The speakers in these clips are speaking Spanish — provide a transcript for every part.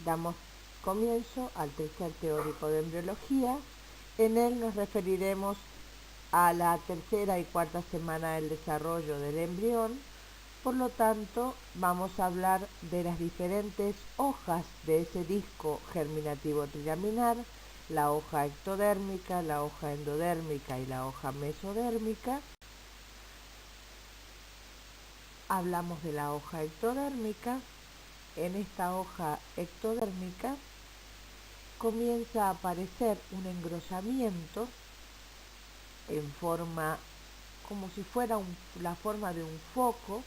Damos comienzo al tercer teórico de embriología. En él nos referiremos a la tercera y cuarta semana del desarrollo del embrión. Por lo tanto, vamos a hablar de las diferentes hojas de ese disco germinativo trilaminar, la hoja ectodérmica, la hoja endodérmica y la hoja mesodérmica. Hablamos de la hoja ectodérmica. En esta hoja ectodérmica comienza a aparecer un engrosamiento en forma, como si fuera la forma de un foco,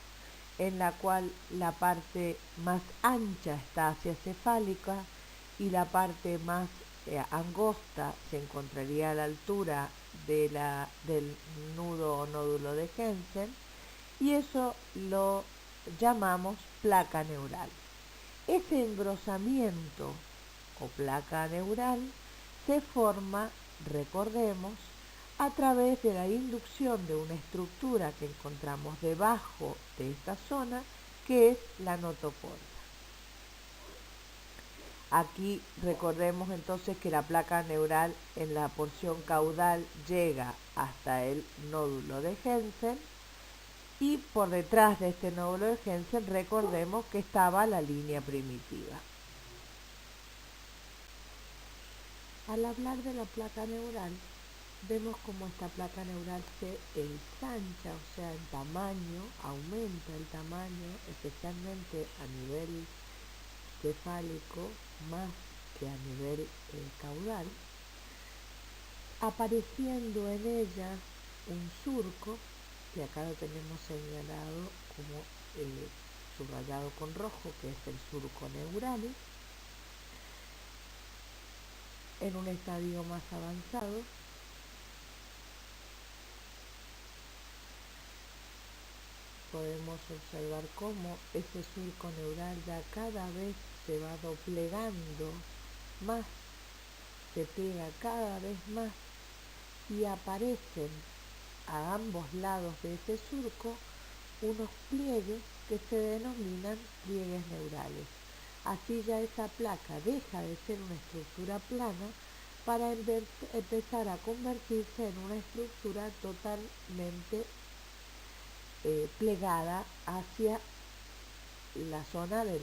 en la cual la parte más ancha está hacia cefálica y la parte más angosta se encontraría a la altura del nudo o nódulo de Hensen, y eso lo llamamos placa neural. Ese engrosamiento o placa neural se forma, recordemos, a través de la inducción de una estructura que encontramos debajo de esta zona, que es la notocorda. Aquí recordemos entonces que la placa neural en la porción caudal llega hasta el nódulo de Hensen, y por detrás de este nódulo de Hensen recordemos que estaba la línea primitiva. Al hablar de la placa neural, vemos cómo esta placa neural se ensancha, o sea, en tamaño, aumenta el tamaño, especialmente a nivel cefálico, más que a nivel caudal, apareciendo en ella un surco, que acá lo tenemos señalado como subrayado con rojo, que es el surco neural. En un estadio más avanzado, podemos observar cómo ese surco neural ya cada vez se va doblegando más, se pega cada vez más, y aparecen a ambos lados de ese surco unos pliegues que se denominan pliegues neurales. Así ya esa placa deja de ser una estructura plana para empezar a convertirse en una estructura totalmente plegada hacia la zona de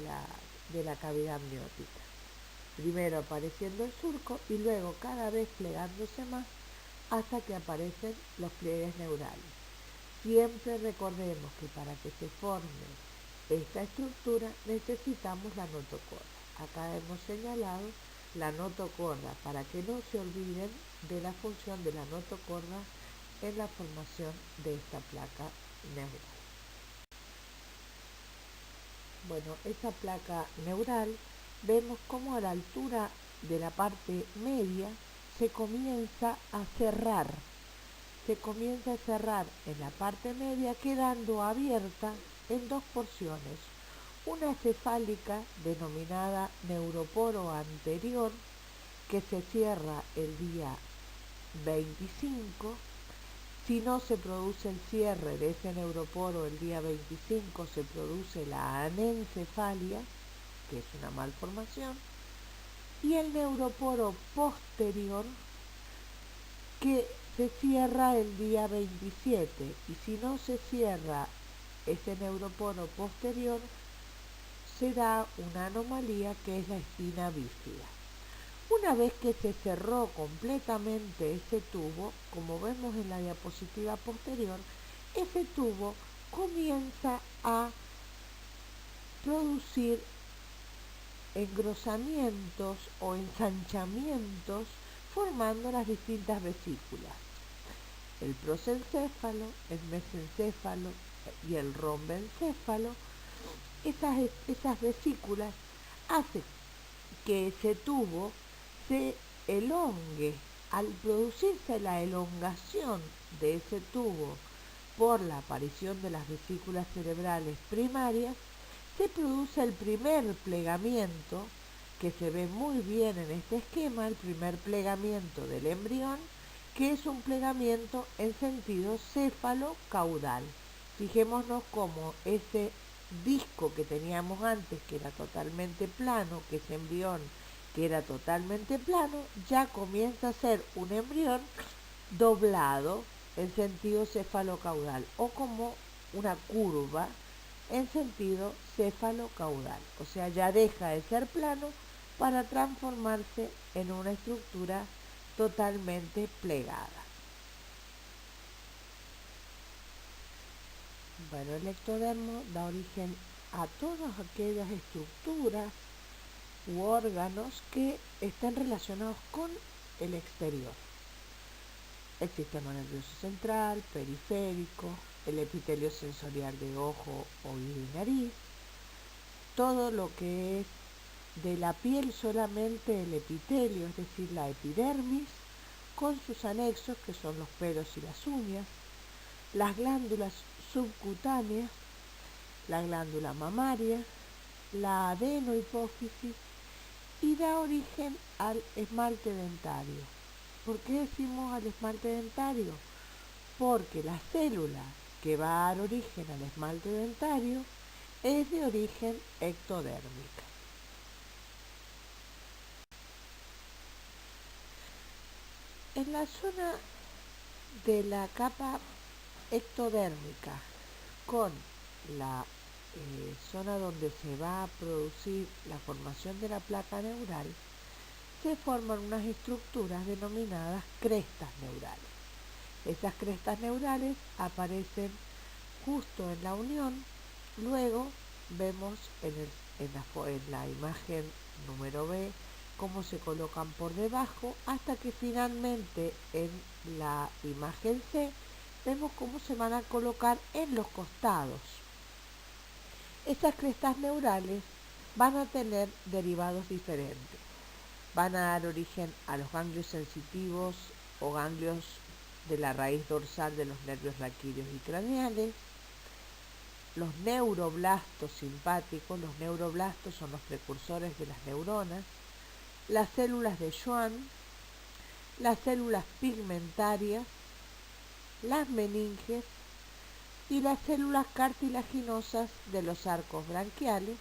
la cavidad amniótica. Primero apareciendo el surco y luego cada vez plegándose más hasta que aparecen los pliegues neurales. Siempre recordemos que para que se forme esta estructura necesitamos la notocorda. Acá hemos señalado la notocorda para que no se olviden de la función de la notocorda en la formación de esta placa neural. Bueno, esa placa neural vemos cómo a la altura de la parte media se comienza a cerrar en la parte media, quedando abierta en dos porciones, una cefálica denominada neuroporo anterior, que se cierra el día 25. Si no se produce el cierre de ese neuroporo el día 25, se produce la anencefalia, que es una malformación, y el neuroporo posterior, que se cierra el día 27, y si no se cierra ese neuroporo posterior, se da una anomalía que es la espina bífida. Una vez que se cerró completamente ese tubo, como vemos en la diapositiva posterior, ese tubo comienza a producir engrosamientos o ensanchamientos, formando las distintas vesículas: el prosencéfalo, el mesencéfalo y el rombencéfalo. Esas vesículas hacen que ese tubo se elongue. Al producirse la elongación de ese tubo por la aparición de las vesículas cerebrales primarias, se produce el primer plegamiento, que se ve muy bien en este esquema, el primer plegamiento del embrión, que es un plegamiento en sentido céfalo-caudal. Fijémonos cómo ese disco que teníamos antes, que era totalmente plano, que ese embrión que era totalmente plano, ya comienza a ser un embrión doblado en sentido cefalocaudal o como una curva en sentido cefalocaudal. O sea, ya deja de ser plano para transformarse en una estructura totalmente plegada. Bueno, el ectodermo da origen a todas aquellas estructuras u órganos que estén relacionados con el exterior. El sistema nervioso central, periférico, el epitelio sensorial de ojo, oído y nariz, todo lo que es de la piel solamente el epitelio, es decir, la epidermis, con sus anexos que son los pelos y las uñas, las glándulas subcutáneas, la glándula mamaria, la adenohipófisis y da origen al esmalte dentario. ¿Por qué decimos al esmalte dentario? Porque la célula que va a dar origen al esmalte dentario es de origen ectodérmica. En la zona de la capa ectodérmica con la zona donde se va a producir la formación de la placa neural, se forman unas estructuras denominadas crestas neurales. Esas crestas neurales aparecen justo en la unión, luego vemos en la imagen número B cómo se colocan por debajo, hasta que finalmente en la imagen C vemos cómo se van a colocar en los costados. Estas crestas neurales van a tener derivados diferentes. Van a dar origen a los ganglios sensitivos o ganglios de la raíz dorsal de los nervios raquídeos y craneales, los neuroblastos simpáticos. Los neuroblastos son los precursores de las neuronas, las células de Schwann, las células pigmentarias, las meninges y las células cartilaginosas de los arcos branquiales,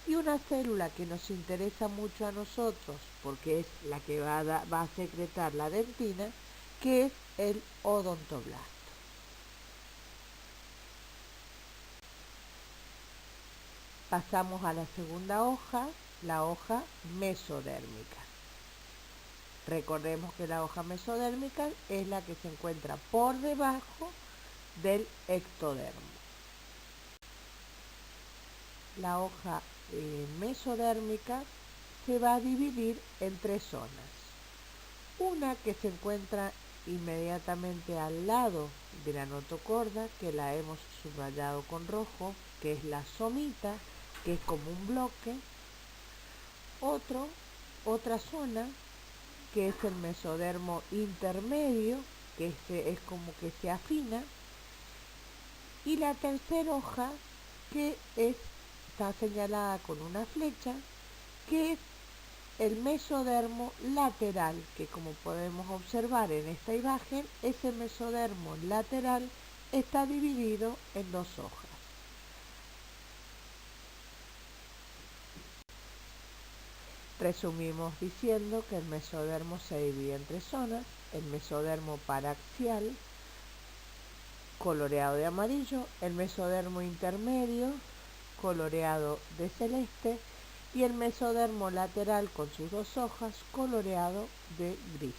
y una célula que nos interesa mucho a nosotros porque es la que va a secretar la dentina, que es el odontoblasto. Pasamos a la segunda hoja, la hoja mesodérmica. Recordemos que la hoja mesodérmica es la que se encuentra por debajo del ectodermo. La hoja mesodérmica se va a dividir en tres zonas. Una que se encuentra inmediatamente al lado de la notocorda, que la hemos subrayado con rojo, que es la somita, que es como un bloque. Otra zona, que es el mesodermo intermedio, que es como que se afina. Y la tercera hoja, que está señalada con una flecha, que es el mesodermo lateral, que como podemos observar en esta imagen, ese mesodermo lateral está dividido en dos hojas. Resumimos diciendo que el mesodermo se divide en tres zonas: el mesodermo paraxial, coloreado de amarillo, el mesodermo intermedio, coloreado de celeste, y el mesodermo lateral con sus dos hojas, coloreado de gris.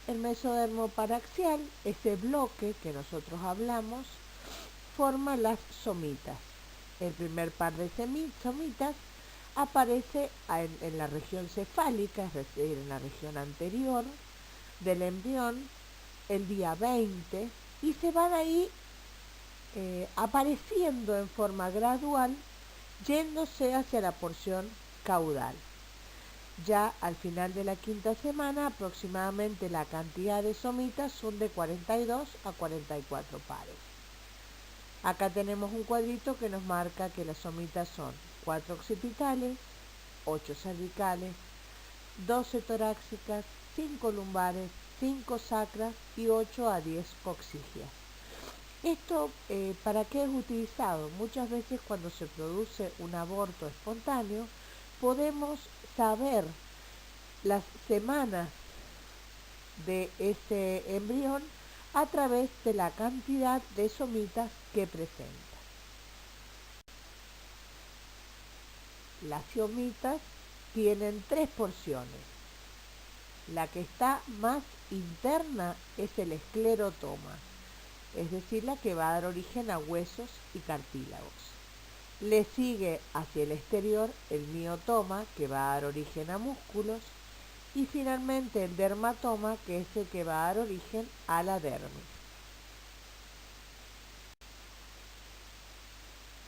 El mesodermo paraxial, ese bloque que nosotros hablamos, forma las somitas. El primer par de somitas aparece en la región cefálica, es decir, en la región anterior del embrión, el día 20, y se van ahí apareciendo en forma gradual, yéndose hacia la porción caudal. Ya al final de la quinta semana, aproximadamente la cantidad de somitas son de 42 a 44 pares. Acá tenemos un cuadrito que nos marca que las somitas son 4 occipitales, 8 cervicales, 12 torácicas, 5 lumbares, 5 sacras y 8 a 10 coccigias. Esto, ¿para qué es utilizado? Muchas veces cuando se produce un aborto espontáneo, podemos saber las semanas de ese embrión a través de la cantidad de somitas que presenta. Las somitas tienen 3 porciones. La que está más interna es el esclerotoma, es decir, la que va a dar origen a huesos y cartílagos. Le sigue hacia el exterior el miotoma, que va a dar origen a músculos, y finalmente el dermatoma, que es el que va a dar origen a la dermis.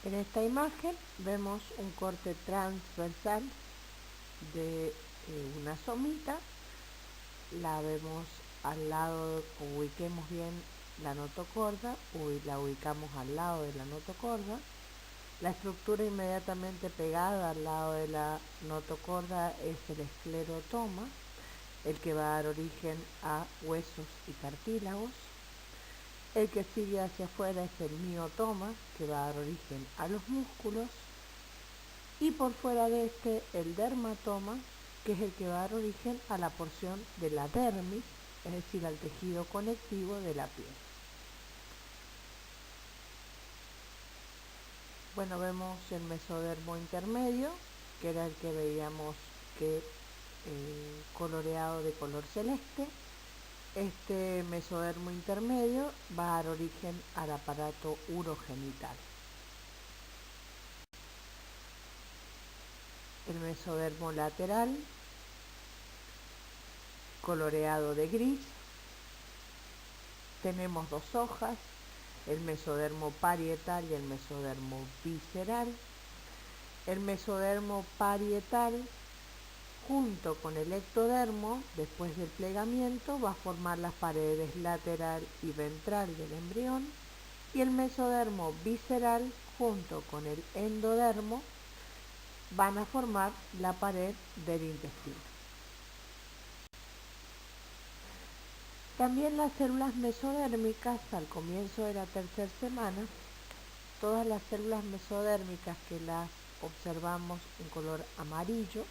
En esta imagen vemos un corte transversal de una somita. La vemos al lado, ubiquemos bien la notocorda, la ubicamos al lado de la notocorda. La estructura inmediatamente pegada al lado de la notocorda es el esclerotoma, el que va a dar origen a huesos y cartílagos. El que sigue hacia afuera es el miotoma, que va a dar origen a los músculos. Y por fuera de este, el dermatoma, que es el que va a dar origen a la porción de la dermis, es decir, al tejido conectivo de la piel. Bueno, vemos el mesodermo intermedio, que era el que veíamos que coloreado de color celeste. Este mesodermo intermedio va a dar origen al aparato urogenital. El mesodermo lateral, coloreado de gris. Tenemos 2 hojas, el mesodermo parietal y el mesodermo visceral. El mesodermo parietal, junto con el ectodermo, después del plegamiento, va a formar las paredes lateral y ventral del embrión, y el mesodermo visceral, junto con el endodermo, van a formar la pared del intestino. También las células mesodérmicas, al comienzo de la tercera semana, todas las células mesodérmicas que las observamos en color amarillo,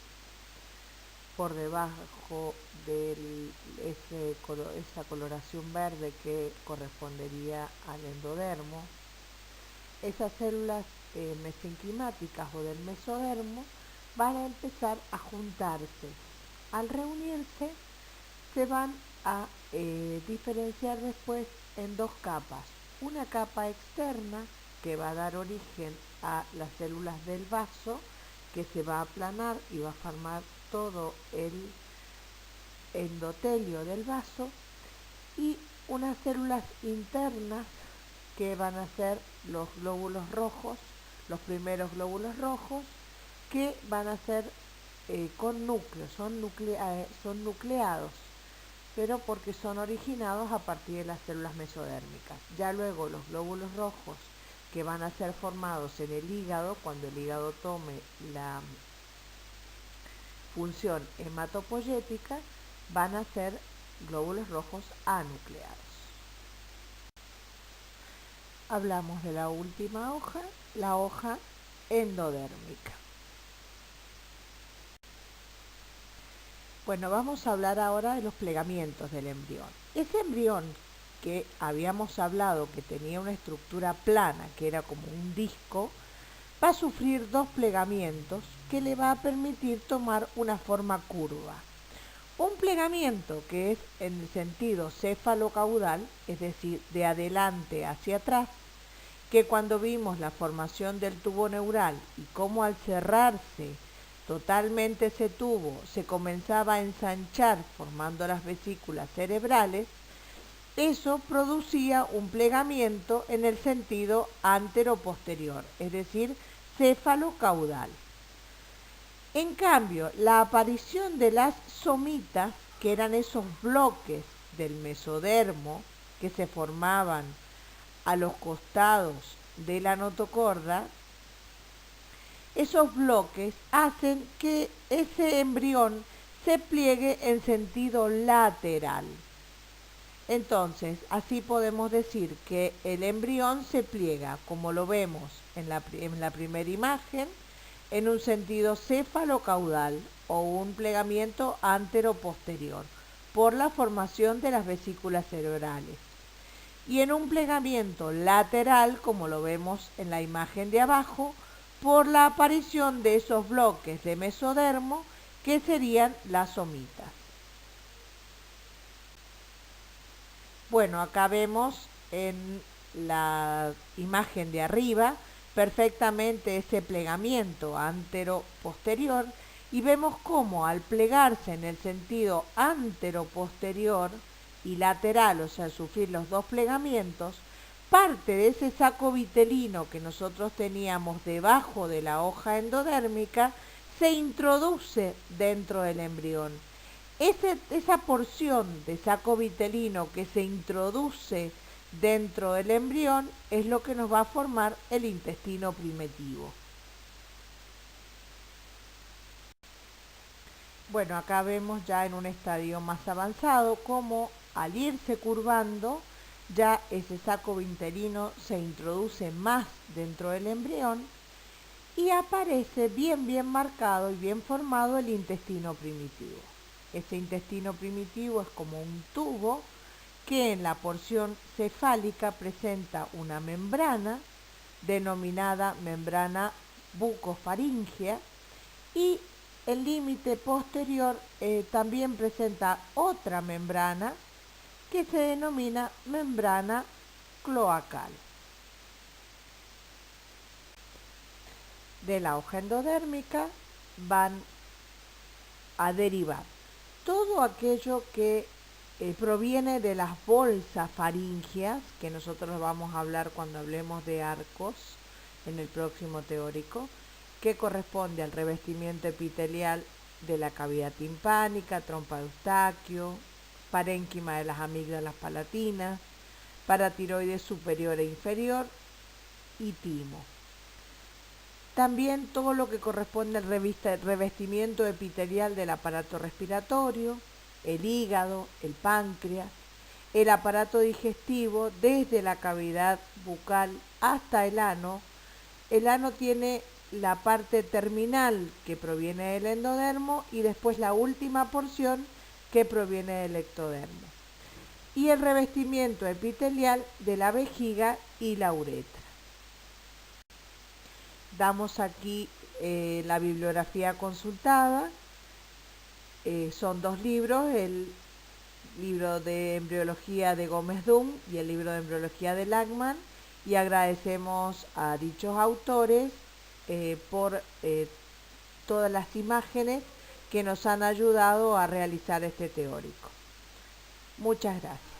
por debajo de esa coloración verde que correspondería al endodermo, esas células mesenquimáticas o del mesodermo van a empezar a juntarse. Al reunirse, se van a diferenciar después en 2 capas. Una capa externa que va a dar origen a las células del vaso, que se va a aplanar y va a formar todo el endotelio del vaso, y unas células internas que van a ser los glóbulos rojos, los primeros glóbulos rojos, que van a ser con núcleos, son nucleados, pero porque son originados a partir de las células mesodérmicas. Ya luego los glóbulos rojos, que van a ser formados en el hígado, cuando el hígado tome la función hematopoyética, van a ser glóbulos rojos anucleados. Hablamos de la última hoja, la hoja endodérmica. Bueno, vamos a hablar ahora de los plegamientos del embrión. Ese embrión que habíamos hablado que tenía una estructura plana, que era como un disco, va a sufrir 2 plegamientos que le va a permitir tomar una forma curva. Un plegamiento que es en el sentido cefalocaudal, es decir, de adelante hacia atrás, que cuando vimos la formación del tubo neural y cómo al cerrarse totalmente ese tubo se comenzaba a ensanchar formando las vesículas cerebrales, eso producía un plegamiento en el sentido antero-posterior, es decir, cefalocaudal. En cambio, la aparición de las somitas, que eran esos bloques del mesodermo que se formaban a los costados de la notocorda, esos bloques hacen que ese embrión se pliegue en sentido lateral. Entonces, así podemos decir que el embrión se pliega, como lo vemos en la primera imagen, en un sentido céfalo-caudal o un plegamiento antero-posterior por la formación de las vesículas cerebrales. Y en un plegamiento lateral, como lo vemos en la imagen de abajo, por la aparición de esos bloques de mesodermo que serían las somitas. Bueno, acá vemos en la imagen de arriba perfectamente ese plegamiento antero-posterior y vemos cómo al plegarse en el sentido antero-posterior y lateral, o sea, sufrir los dos plegamientos, parte de ese saco vitelino que nosotros teníamos debajo de la hoja endodérmica se introduce dentro del embrión. Esa porción de saco vitelino que se introduce dentro del embrión es lo que nos va a formar el intestino primitivo. Bueno, acá vemos ya en un estadio más avanzado cómo al irse curvando ya ese saco vitelino se introduce más dentro del embrión y aparece bien marcado y bien formado el intestino primitivo. Este intestino primitivo es como un tubo que en la porción cefálica presenta una membrana denominada membrana bucofaríngea y el límite posterior también presenta otra membrana que se denomina membrana cloacal. De la hoja endodérmica van a derivar todo aquello que proviene de las bolsas faríngeas, que nosotros vamos a hablar cuando hablemos de arcos en el próximo teórico, que corresponde al revestimiento epitelial de la cavidad timpánica, trompa de Eustaquio, parénquima de las amígdalas palatinas, paratiroides superior e inferior y timo. También todo lo que corresponde al revestimiento epitelial del aparato respiratorio, el hígado, el páncreas, el aparato digestivo desde la cavidad bucal hasta el ano. El ano tiene la parte terminal que proviene del endodermo y después la última porción que proviene del ectodermo. Y el revestimiento epitelial de la vejiga y la uretra. Damos aquí la bibliografía consultada. Son dos libros, el libro de embriología de Gómez Dum y el libro de embriología de Lachman, y agradecemos a dichos autores por todas las imágenes que nos han ayudado a realizar este teórico. Muchas gracias.